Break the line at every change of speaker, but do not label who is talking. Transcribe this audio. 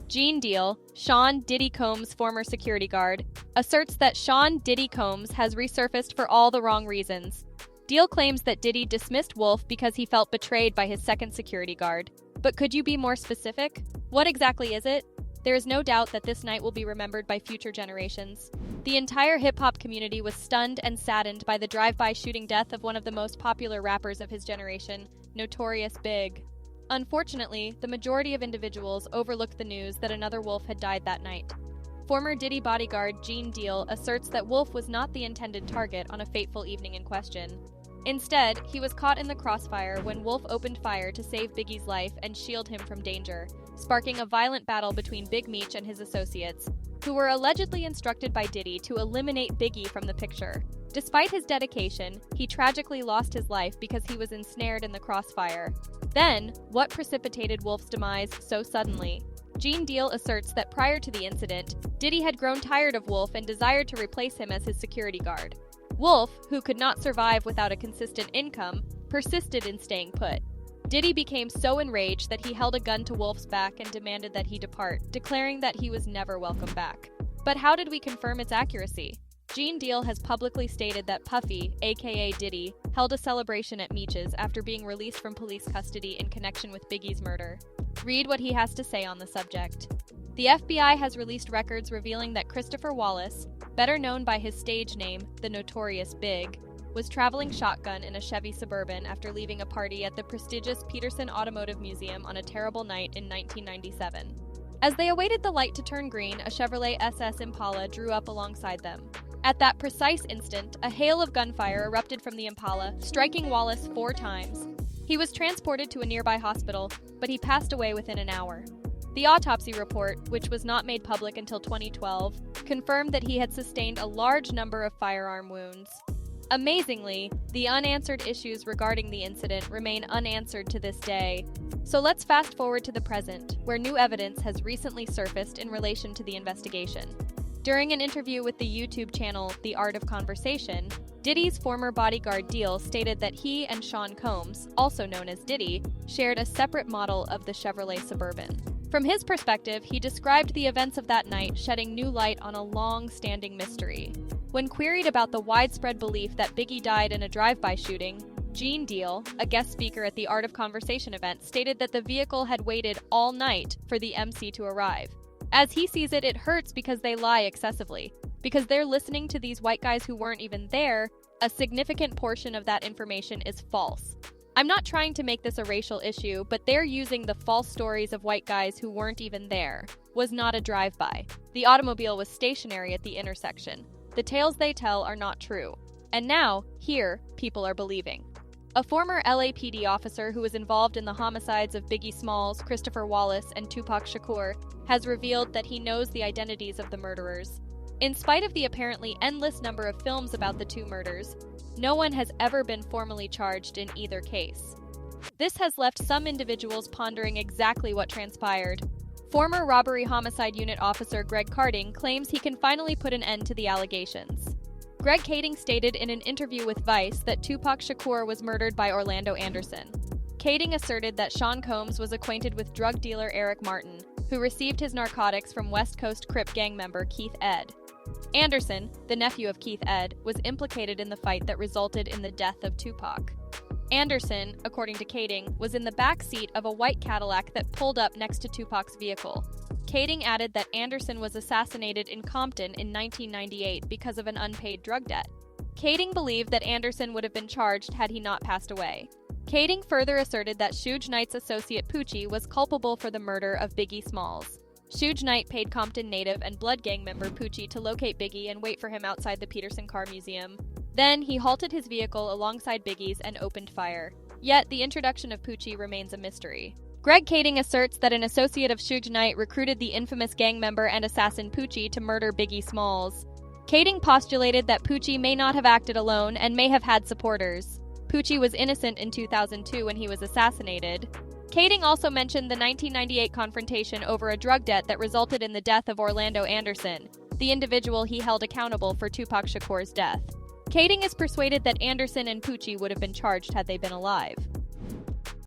Gene Deal, Sean Diddy Combs' former security guard, asserts that Sean Diddy Combs has resurfaced for all the wrong reasons. Deal claims that Diddy dismissed Wolf because he felt betrayed by his second security guard. But could you be more specific? What exactly is it? There is no doubt that this night will be remembered by future generations. The entire hip-hop community was stunned and saddened by the drive-by shooting death of one of the most popular rappers of his generation, Notorious Big. Unfortunately, the majority of individuals overlooked the news that another Wolf had died that night. Former Diddy bodyguard Gene Deal asserts that Wolf was not the intended target on a fateful evening in question. Instead, he was caught in the crossfire when Wolf opened fire to save Biggie's life and shield him from danger, sparking a violent battle between Big Meech and his associates, who were allegedly instructed by Diddy to eliminate Biggie from the picture. Despite his dedication, he tragically lost his life because he was ensnared in the crossfire. Then, what precipitated Wolf's demise so suddenly? Gene Deal asserts that prior to the incident, Diddy had grown tired of Wolf and desired to replace him as his security guard. Wolf, who could not survive without a consistent income, persisted in staying put. Diddy became so enraged that he held a gun to Wolf's back and demanded that he depart, declaring that he was never welcome back. But how did we confirm its accuracy? Gene Deal has publicly stated that Puffy, aka Diddy, held a celebration at Meech's after being released from police custody in connection with Biggie's murder. Read what he has to say on the subject. The FBI has released records revealing that Christopher Wallace, better known by his stage name, the Notorious Big, was traveling shotgun in a Chevy Suburban after leaving a party at the prestigious Peterson Automotive Museum on a terrible night in 1997. As they awaited the light to turn green, a Chevrolet SS Impala drew up alongside them. At that precise instant, a hail of gunfire erupted from the Impala, striking Wallace 4 times. He was transported to a nearby hospital, but he passed away within an hour. The autopsy report, which was not made public until 2012, confirmed that he had sustained a large number of firearm wounds. Amazingly, the unanswered issues regarding the incident remain unanswered to this day. So let's fast forward to the present, where new evidence has recently surfaced in relation to the investigation. During an interview with the YouTube channel The Art of Conversation, Diddy's former bodyguard Deal stated that he and Sean Combs, also known as Diddy, shared a separate model of the Chevrolet Suburban. From his perspective, he described the events of that night shedding new light on a long-standing mystery. When queried about the widespread belief that Biggie died in a drive-by shooting, Gene Deal, a guest speaker at the Art of Conversation event, stated that the vehicle had waited all night for the MC to arrive. As he sees it, it hurts because they lie excessively. Because they're listening to these white guys who weren't even there, a significant portion of that information is false. I'm not trying to make this a racial issue, but they're using the false stories of white guys who weren't even there. Was not a drive-by. The automobile was stationary at the intersection. The tales they tell are not true. And now, here, people are believing. A former LAPD officer who was involved in the homicides of Biggie Smalls, Christopher Wallace, and Tupac Shakur has revealed that he knows the identities of the murderers. In spite of the apparently endless number of films about the two murders, no one has ever been formally charged in either case. This has left some individuals pondering exactly what transpired. Former Robbery Homicide Unit Officer Greg Carding claims he can finally put an end to the allegations. Greg Kading stated in an interview with Vice that Tupac Shakur was murdered by Orlando Anderson. Kading asserted that Sean Combs was acquainted with drug dealer Eric Martin, who received his narcotics from West Coast Crip gang member Keith Ed. Anderson, the nephew of Keith Ed, was implicated in the fight that resulted in the death of Tupac. Anderson, according to Kading, was in the back seat of a white Cadillac that pulled up next to Tupac's vehicle. Kading added that Anderson was assassinated in Compton in 1998 because of an unpaid drug debt. Kading believed that Anderson would have been charged had he not passed away. Kading further asserted that Suge Knight's associate Pucci was culpable for the murder of Biggie Smalls. Suge Knight paid Compton native and Blood Gang member Pucci to locate Biggie and wait for him outside the Peterson Car Museum. Then, he halted his vehicle alongside Biggie's and opened fire. Yet, the introduction of Pucci remains a mystery. Greg Kading asserts that an associate of Suge Knight recruited the infamous gang member and assassin Pucci to murder Biggie Smalls. Kading postulated that Pucci may not have acted alone and may have had supporters. Pucci was innocent in 2002 when he was assassinated. Kading also mentioned the 1998 confrontation over a drug debt that resulted in the death of Orlando Anderson, the individual he held accountable for Tupac Shakur's death. Kading is persuaded that Anderson and Pucci would have been charged had they been alive.